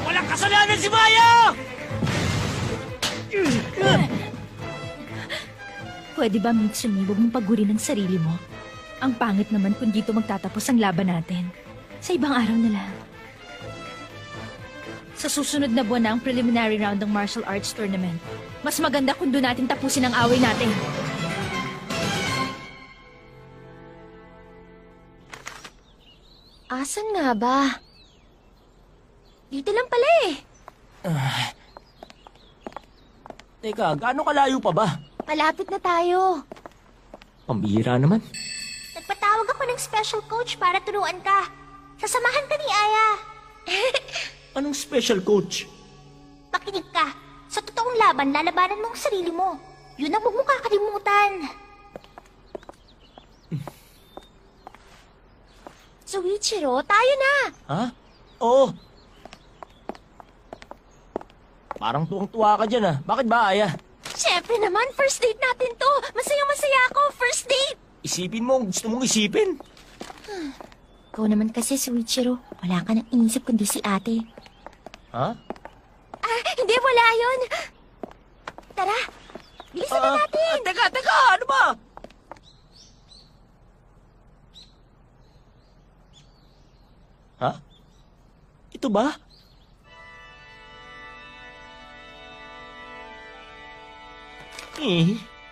Walang kasalanan si Maya! Pwede ba, Mitsumi, huwag mong pagurin ang sarili mo? Ang pangit naman kung dito magtatapos ang laban natin. Sa ibang araw na lang. Sa susunod na buwan na ang preliminary round ng martial arts tournament. Mas maganda kung doon natin tapusin ang away natin. Asan nga ba? Dito lang pala eh. Teka, gaano kalayo pa ba? Malapit na tayo. Pambihira naman. Nagpatawag ako ng special coach para turuan ka. Sasamahan ka ni Aya. Anong special coach? Makinig ka. Sa totoong laban, lalabanan mo ang sarili mo. Yun ang huwag mo kakalimutan. Suichiro, tayo na! Ha? Oo. Parang tuwang-tuwa ka dyan ah. Bakit ba, Aya? Siyempre naman, first date natin to. Masayang-masaya ako, first date. Isipin mo ang gusto mong isipin. Ikaw naman kasi, Suichiro. Wala ka nang inisip kundi si ate. Ha? Hindi, wala yun. Tara, bilisan na natin. Teka, ano ba? Ha? Ito ba?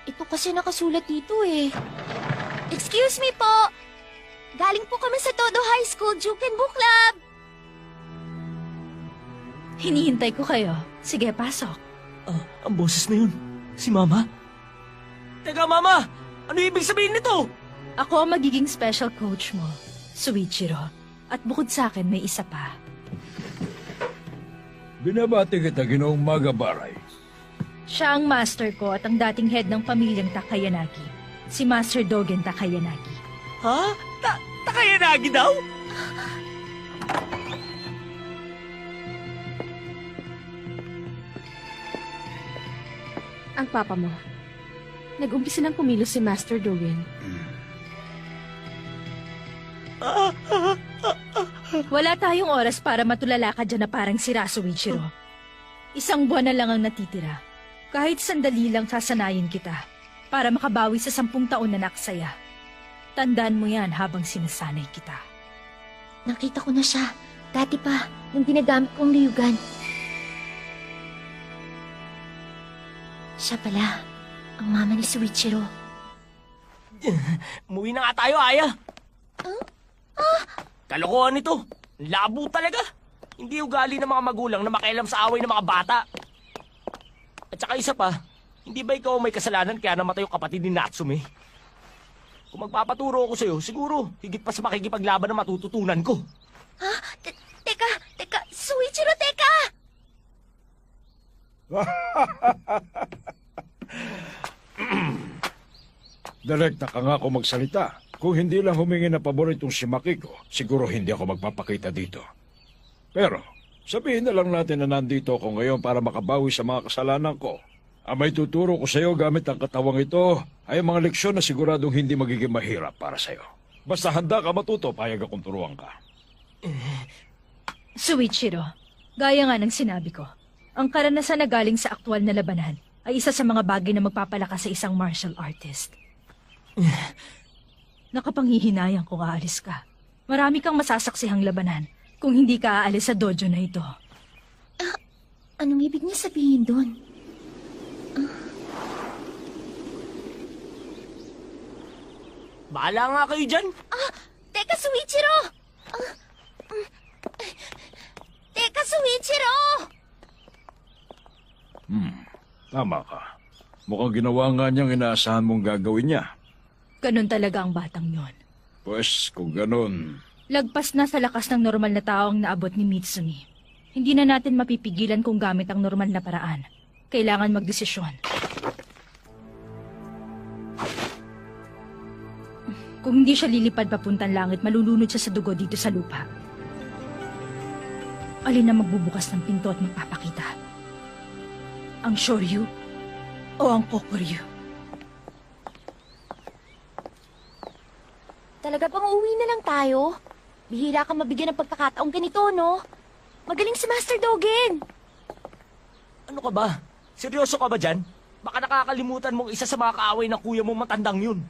Ito kasi nakasulat dito eh. Excuse me po. Galing po kami sa Todo High School Juken Book Club. Hinihintay ko kayo. Sige, pasok. Ang boses na yun. Si Mama? Teka, Mama! Ano ibig sabihin nito? Ako ang magiging special coach mo, Suichiro. At bukod sa akin, may isa pa. Binabati kita, Ginoong Magabaray. Siya ang master ko at ang dating head ng pamilyang Takayanagi. Si Master Dogen Takayanagi. Ha? Takayanagi daw? Ang papa mo. Nag-umpisa ng kumilos si Master Dogen. Wala tayong oras para matulala ka dyan na parang sira, Suichiro. Isang buwan na lang ang natitira. Kahit sandali lang sasanayin kita para makabawi sa 10 taon na naksaya. Tandaan mo yan habang sinasanay kita. Nakita ko na siya. Dati pa, nung ginagamit kong liyugan. Siya pala, ang mama ni Suichiro. Umuwi na nga tayo, Aya. Kalokohan ito. Labo talaga. Hindi ugali ng mga magulang na makialam sa away ng mga bata. At saka isa pa, hindi ba ikaw may kasalanan kaya namatay yung kapatid ni Natsume? Kung magpapaturo ako sa'yo, siguro higit pa sa makikipaglaban na matututunan ko. Ha? Teka, Suichiro, teka! Direkta ka nga kung magsalita. Kung hindi lang humingi na pabor itong si Makiko, siguro hindi ako magpapakita dito. Pero, sabihin na lang natin na nandito ako ngayon para makabawi sa mga kasalanan ko. Ang may tuturo ko sa iyo gamit ang katawang ito ay mga leksyon na siguradong hindi magiging mahirap para sa iyo. Basta handa ka matuto, payag akong turuan ka. Suichiro, gaya nga ng sinabi ko, ang karanasan na galing sa aktwal na labanan ay isa sa mga bagay na magpapalakas sa isang martial artist. Nakapanghihinayang kung aalis ka. Marami kang masasaksihang labanan kung hindi ka aalis sa dojo na ito. Anong ibig niya sabihin doon? Bahala nga kayo dyan. Teka, Suichiro! Teka, Suichiro! Tama ka. Mukhang ginawa nga niyang inaasahan mong gagawin niya. Ganun talaga ang batang yon. Pues, kung ganun, Lagpas na sa lakas ng normal na tao ang naabot ni Mitsumi. Hindi na natin mapipigilan kung gamit ang normal na paraan. Kailangan magdesisyon. Kung hindi siya lilipad papuntang langit, malulunod siya sa dugo dito sa lupa. Alin na magbubukas ng pinto at magpapakita? Ang Shoryu o ang Kokoryu? Talaga bang uuwi na lang tayo? Bihira ka mabigyan ng pagkakataong ganito, no? Magaling si Master Dogen! Ano ka ba? Seryoso ka ba dyan? Baka nakakalimutan mong isa sa mga kaaway ng kuya mo matandang yun.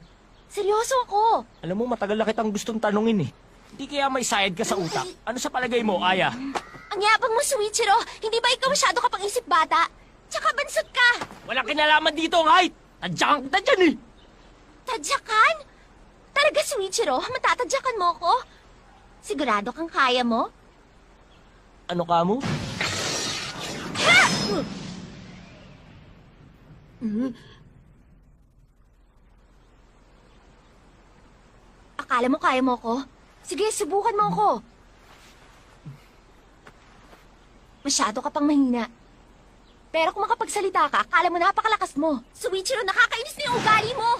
Seryoso ako! Alam mo, matagal na kitang gustong tanungin eh. Hindi kaya may sayad ka sa utak? Ano sa palagay mo, Aya? Ang yabang mo, Suichiro! Hindi ba ikaw masyado kapang isip bata? Tsaka bansot ka! Walang kinalaman dito ang height! Tadyakan kita dyan eh! Tadyakan? Talaga, Suichiro? Matatadyakan mo ako? Sigurado kang kaya mo? Ano ka mo? Akala mo kaya mo ako? Sige, subukan mo ako. Masyado ka pang mahina. Pero kung makapagsalita ka, akala mo napakalakas mo. Suichiro, nakakainis na yung ugali mo!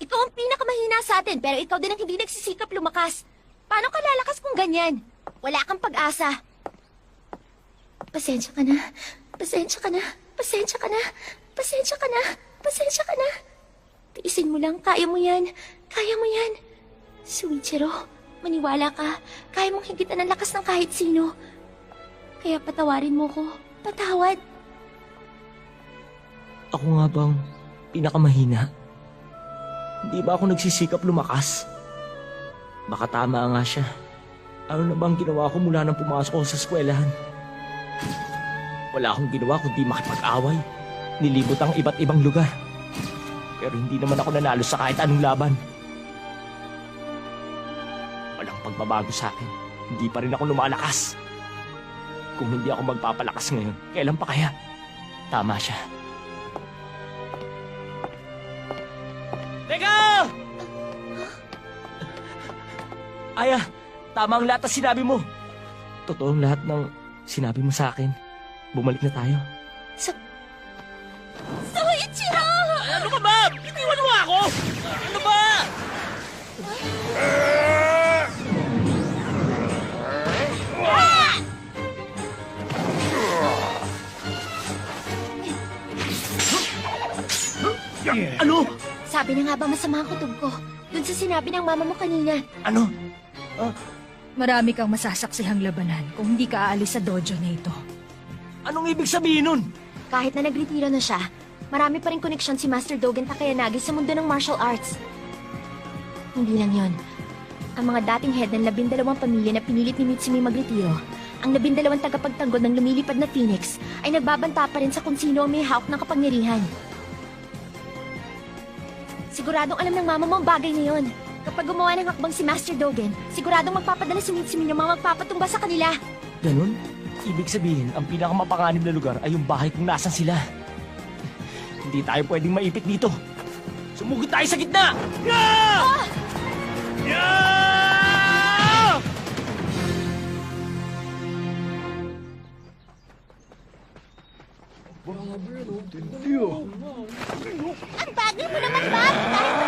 Ikaw ang pinakamahina sa atin, pero ikaw din ang hindi nagsisikap lumakas. Paano ka lalakas kung ganyan? Wala kang pag-asa. Pasensya ka na. Pasensya ka na. Pasensya ka na. Pasensya ka na. Pasensya ka na. Tiisin mo lang. Kaya mo yan. Kaya mo yan. Suichiro, maniwala ka. Kaya mong higitan ng lakas ng kahit sino. Kaya patawarin mo ko. Patawad. Ako nga bang pinakamahina? Hindi ba ako nagsisikap lumakas? Baka tama nga siya. Ano na bang ginawa ko mula nang pumasok ako sa eskwelahan? Wala akong ginawa kundi makipag-away. Nilibot ang iba't ibang lugar. Pero hindi naman ako nanalo sa kahit anong laban. Walang pagbabago sa akin. Hindi pa rin ako lumalakas. Kung hindi ako magpapalakas ngayon, kailan pa kaya? Tama siya. Teka! Aya, tama ang lahat ng sinabi mo. Totoo ang lahat ng sinabi mo sa akin. Bumalik na tayo. Suichiro! Ano ka ba? Itiwan mo ako! Ano ba? Ano? Sabi na nga ba masama ang kutob ko? Doon sa sinabi ng mama mo kanina. Ano? Marami kang masasaksihang labanan kung hindi ka aalis sa dojo na ito. Anong ibig sabihin nun? Kahit na nagretiro na siya, marami pa rin koneksyon si Master Dogen Takayanagi sa mundo ng martial arts. Hindi lang yon. Ang mga dating head ng 12 pamilya na pinilit ni Mitsumi magretiro, ang 12 tagapagtanggol ng lumilipad na Phoenix ay nagbabanta pa rin sa kung sino ang may hawak ng kapangyarihan. Siguradong alam ng mama mo ang bagay na yon. Kapag gumawa ng hakbang si Master Dogen, siguradong magpapadala si Mitsumi ng mga magpapatumba sa kanila. Ganun? Ibig sabihin, ang pinakamapanganib na lugar ay yung bahay kung nasan sila. Hindi tayo pwedeng maipit dito. Sumugod tayo sa gitna! Yeah! Yeah! Ang bagay mo naman, Bob! Kahit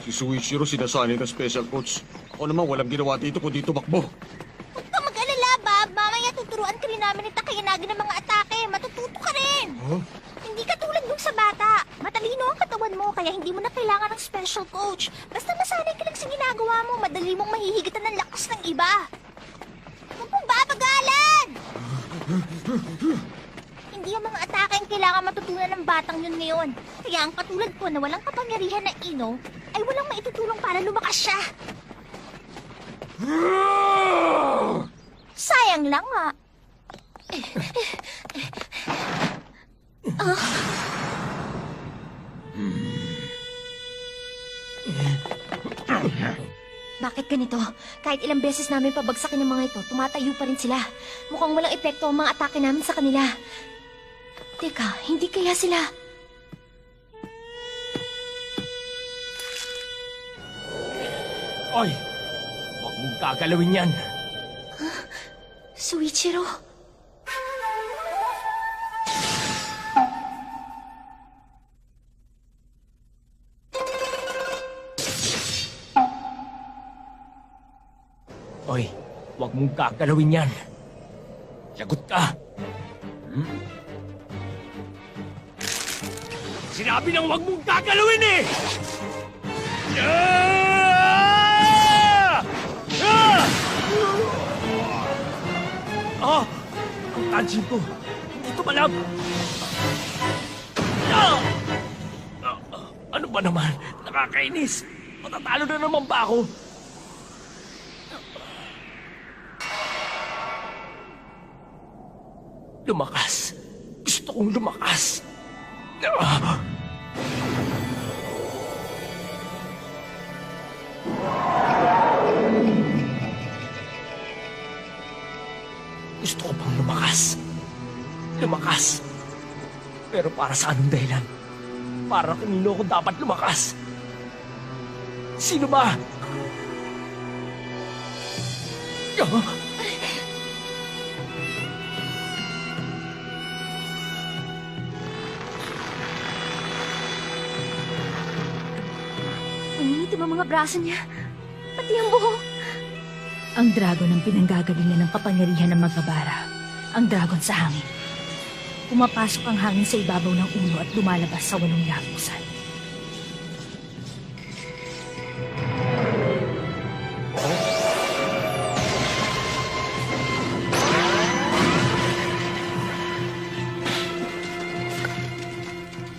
Si Suichiro sinasanay ng special coach. Ako naman walang ginawa dito kundi tumakbo. Huwag ka mag-alala, Bob. Mamaya tuturuan ka rin namin ng Takayanagi ng mga atake. Matututo ka rin. Hindi ka tulad nung sa bata. Matalino ang katawan mo, kaya hindi mo na kailangan ng special coach. Basta masanay ka lang sa ginagawa mo, madali mong mahihigitan ng lakas ng iba. Huwag mong babagalan! Hindi ang mga atake ang kailangan matutunan ng batang yun ngayon. Kaya ang katulad ko na walang kapangyarihan na Ino, ay walang maitutulong para lumakas siya. Sayang lang nga. Bakit ganito? Kahit ilang beses namin pabagsakin ng mga ito, tumatayo pa rin sila. Mukhang walang epekto ang mga atake namin sa kanila. Teka, hindi kaya sila... Oy! Huwag mong gagalawin yan. Suichiro? Oy, huwag mong gagalawin yan. Lagot ka. Sinabi nang huwag mong gagalawin eh! Ah! Ah! Ah! Ang tansin ko. Ito malam. Ah! Ano ba naman? Nakakainis. Matatalo na naman ba ako? Lumakas. Gusto kong lumakas. Ah! Gusto ko pang lumakas. Lumakas. Pero para sa anong dahilan? Para kanino ko dapat lumakas? Sino ba? Ah! Nangingitim ang mga braso niya. Pati ang buhok. Ang dragon ang pinanggagalingan ng kapangyarihan ng Magabara. Ang dragon sa hangin. Pumapasok ang hangin sa ibabaw ng ulo at lumalabas sa 8 lapusan.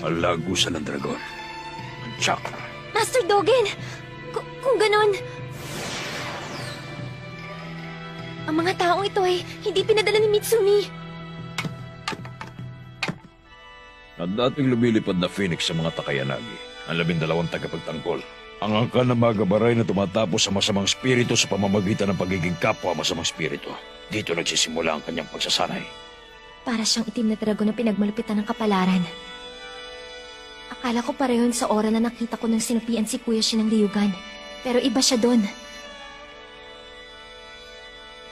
Ang lagusan ng dragon. Ang chakra. Master Dogen! Kung ganon... Ang mga taong ito ay hindi pinadala ni Mitsumi. Na dating lumilipad na phoenix sa mga Takayanagi, ang 12 tagapagtanggol. Ang angkan ng Magabaray na tumatapos sa masamang spirito sa pamamagitan ng pagiging kapwa masamang spirito. Dito nagsisimula ang kanyang pagsasanay. Para siyang itim na dragon na pinagmalupitan ng kapalaran. Akala ko pareho yun sa ora na nakita ko nang sinapian si Kuya Shin ng Ryugan. Pero iba siya doon.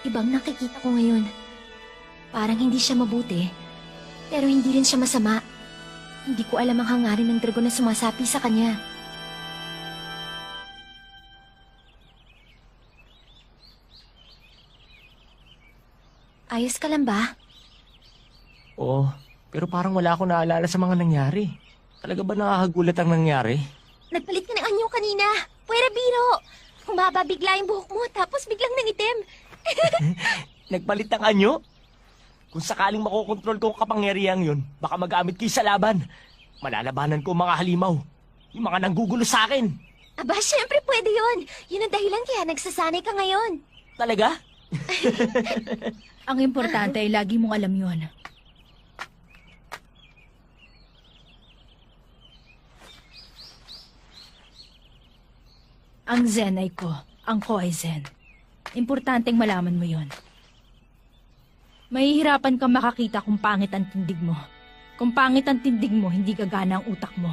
Ibang nakikita ko ngayon. Parang hindi siya mabuti, pero hindi rin siya masama. Hindi ko alam ang hangarin ng dragon na sumasapi sa kanya. Ayos ka lang ba? Oo, pero parang wala akong naalala sa mga nangyari. Talaga ba nakakagulat ang nangyari? Nagpalit ka ng anyo kanina. Puwera biro. Humaba bigla yung buhok mo, tapos biglang nangitim. Nagpalit ng anyo? Kung sakaling makokontrol ko ang kapangyarihang yun, baka magamit kayo sa laban. Malalabanan ko ang mga halimaw. Yung mga nanggugulo sa akin. Aba, syempre pwede yon. Yun ang dahilan kaya nagsasanay ka ngayon. Talaga? Ang importante ay lagi mong alam yon. Ang Zen ay ko, ang ko ay Zen. Importanteng malaman mo yon. Mahihirapan kang makakita kung pangit ang tindig mo. Kung pangit ang tindig mo, hindi gagana ang utak mo.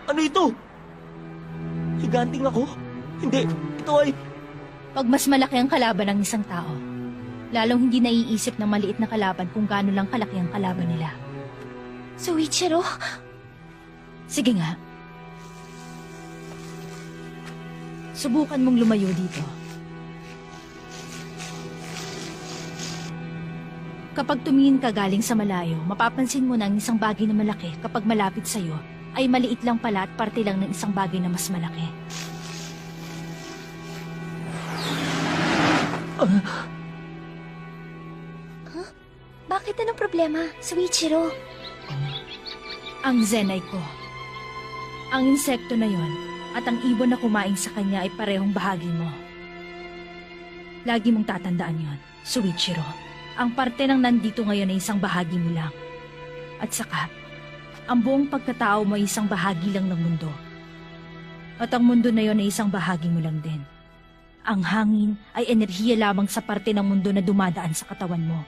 Ano ito? Higanting ako? Hindi, ito ay... Pag mas malaki ang kalaban ng isang tao, Lalong hindi naiisip ng maliit na kalaban kung gaano lang kalaki ang kalaban nila. Soichiro, Sige nga. Subukan mong lumayo dito. Kapag tumingin ka galing sa malayo, mapapansin mo na ang isang bagay na malaki kapag malapit sa'yo ay maliit lang pala at parte lang ng isang bagay na mas malaki. bakit anong problema? Soichiro, Ang Zenai ko. Ang insekto na yon at ang ibon na kumain sa kanya ay parehong bahagi mo. Lagi mong tatandaan yon, Soichiro. Ang parte ng nandito ngayon ay isang bahagi mo lang. At saka, ang buong pagkatao mo ay isang bahagi lang ng mundo. At ang mundo na yon ay isang bahagi mo lang din. Ang hangin ay enerhiya lamang sa parte ng mundo na dumadaan sa katawan mo.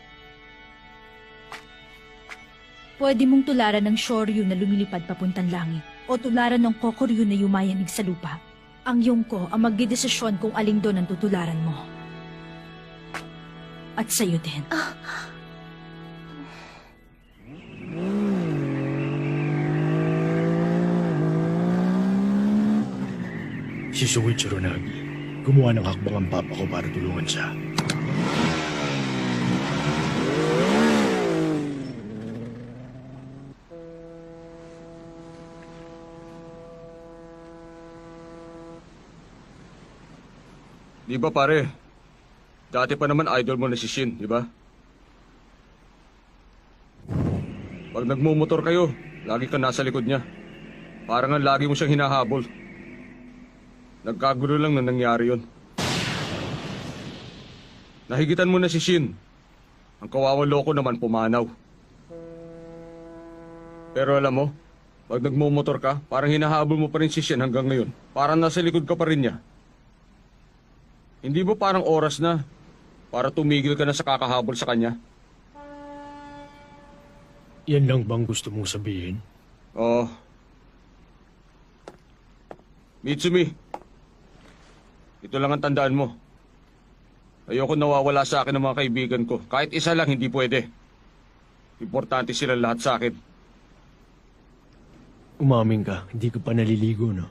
Pwede mong tularan ng Shoryu na lumilipad papuntang langit o tularan ng Kokoryu na yumayanig sa lupa. Ang Yonko ang magdedesisyon kung alin doon ang tutularan mo. At sa'yo din. Si Soichiro Nagi. Gumawa ng hakbang ang papa ko para tulungan siya. Di ba pare? Dati pa naman idol mo na si Shin, di ba? Pag nagmumotor kayo, lagi ka nasa likod niya. Parang ang lagi mo siyang hinahabol. Nagkagulo lang na nangyari yun. Nahigitan mo na si Shin. Ang kawawang loko naman pumanaw. Pero alam mo, pag nagmumotor ka, parang hinahabol mo pa rin si Shin hanggang ngayon. Parang nasa likod ka pa rin niya. Hindi ba parang oras na para tumigil ka na sa kakahabol sa kanya? Yan lang bang gusto mong sabihin? Oo. Mitsumi, ito lang ang tandaan mo. Ayoko nawawala sa akin ng mga kaibigan ko. Kahit isa lang, hindi pwede. Importante sila lahat sa akin. Umamin ka, hindi ka pa naliligo, no?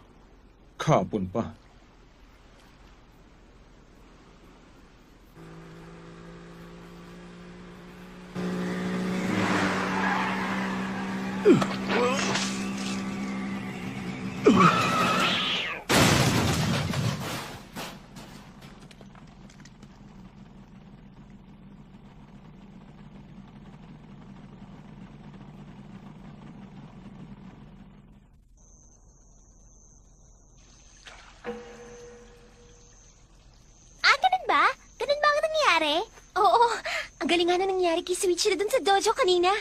Kahapon pa. ganun ba? Ganun ba ang nangyari? Oo, ang galing nga na nangyari kay Soichiro dun sa dojo kanina.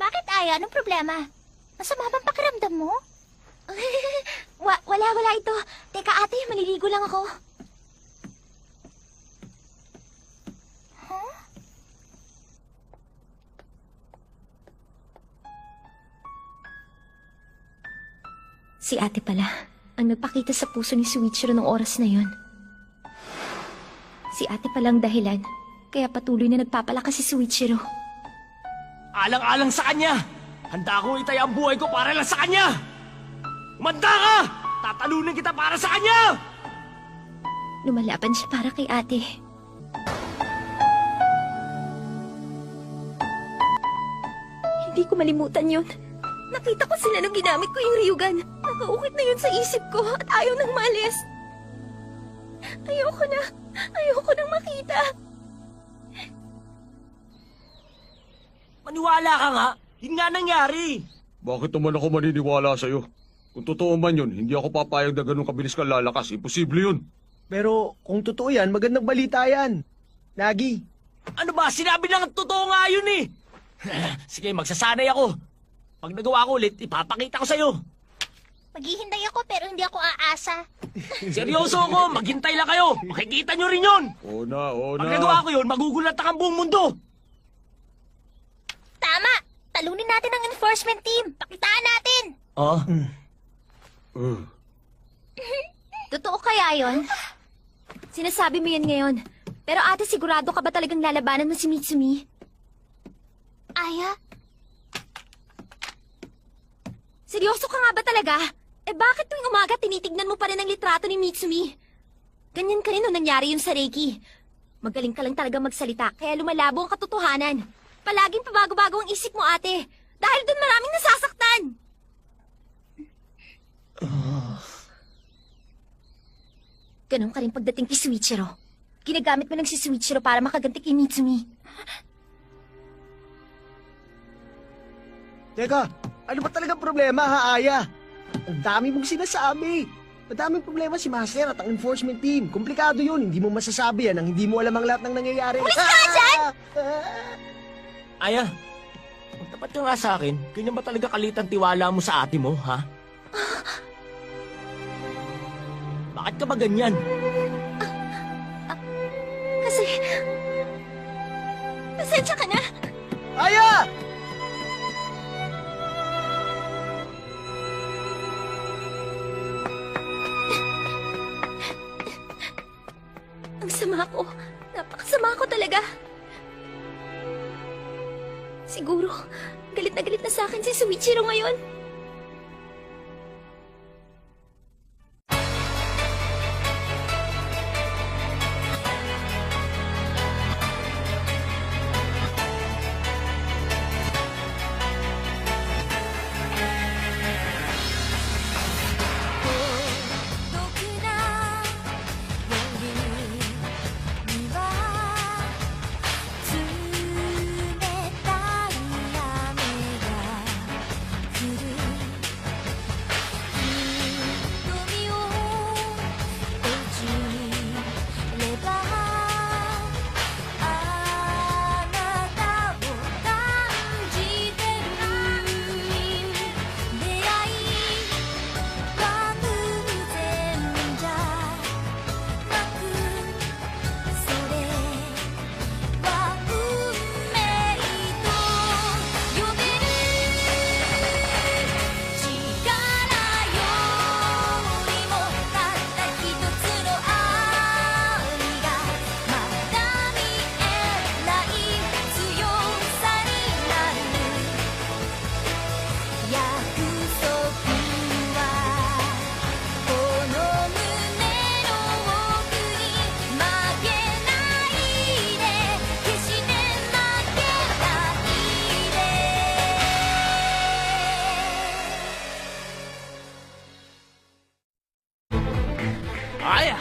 Bakit, Aya? Anong problema? Masama bang pakiramdam mo? Wala ito. Teka, ate, maliligo lang ako. Huh? Si ate pala, ang nagpakita sa puso ni Soichiro nung oras na yon. Si ate palang dahilan, kaya patuloy na nagpapalakas si Soichiro. Alang-alang sa kanya! Handa akong itaya ang buhay ko para lang sa kanya! Umanda ka! Tatalunin kita para sa kanya! Lumalaban siya para kay ate. Hindi ko malimutan yun. Nakita ko sila nung ginamit ko yung Ryugan. Nakaukit na yun sa isip ko at ayaw nang malis. Ayoko nang makita. Maniwala ka nga! Yun nga nangyari! Bakit naman ako maniniwala sa'yo? Kung totoo man yun, hindi ako papayag na ganun kabilis ka lalakas. Imposible yun. Pero kung totoo yan, magandang balita yan. Nagi, Ano ba? Sinabi lang ang totoo nga yun eh! Sige, magsasanay ako. Pag nagawa ko ulit, ipapakita ko sa'yo. Maghihintay ako pero hindi ako aasa. Seryoso ako, maghintay lang kayo. Makikita nyo rin yun. Oo na. Pag nagawa ko yun, magugulat ang buong mundo. Tama! Talunin natin ang enforcement team. Pakitaan natin. Oh? Totoo kaya yon? Sinasabi mo yan ngayon. Pero ate, sigurado ka ba talagang lalabanan mo si Mitsumi? Aya? Seryoso ka nga ba talaga? Eh bakit tuwing umaga tinitignan mo pa rin ang litrato ni Mitsumi? Ganyan ka rin nung nangyari yun sa Reiki. Magaling ka lang talaga magsalita, kaya lumalabo ang katotohanan. Palaging pabago-bago ang isip mo, ate. Dahil dun maraming nasasaktan. Ganun ka rin pagdating kay Suichiro. Ginagamit mo lang si Suichiro para makaganti kay Mitsumi. Teka, ano ba talaga problema, ha, Aya? Ang dami mong sinasabi. Madaming problema si Master at ang enforcement team. Komplikado yun. Hindi mo masasabi yan ang hindi mo alam ang lahat ng nangyayari. Umalis ka nga dyan! Aya, magtapat ka nga sa akin. Ganyan ba talaga kalitan tiwala mo sa ate mo, ha? Bakit ka ba ganyan? Kasi... Pasensya ka na. Aya! Ang sama ko. Napakasama ko talaga. Siguro, galit na sa akin si Suichiro ngayon. Aya,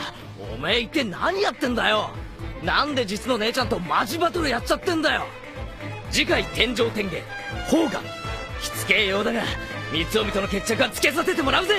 おめえ一体何やってんだよ。なんで実の姉ちゃんとマジバトルやっちゃってんだよ。次回天上天下砲丸しつけえようだが三つ帯との決着はつけさせてもらうぜ。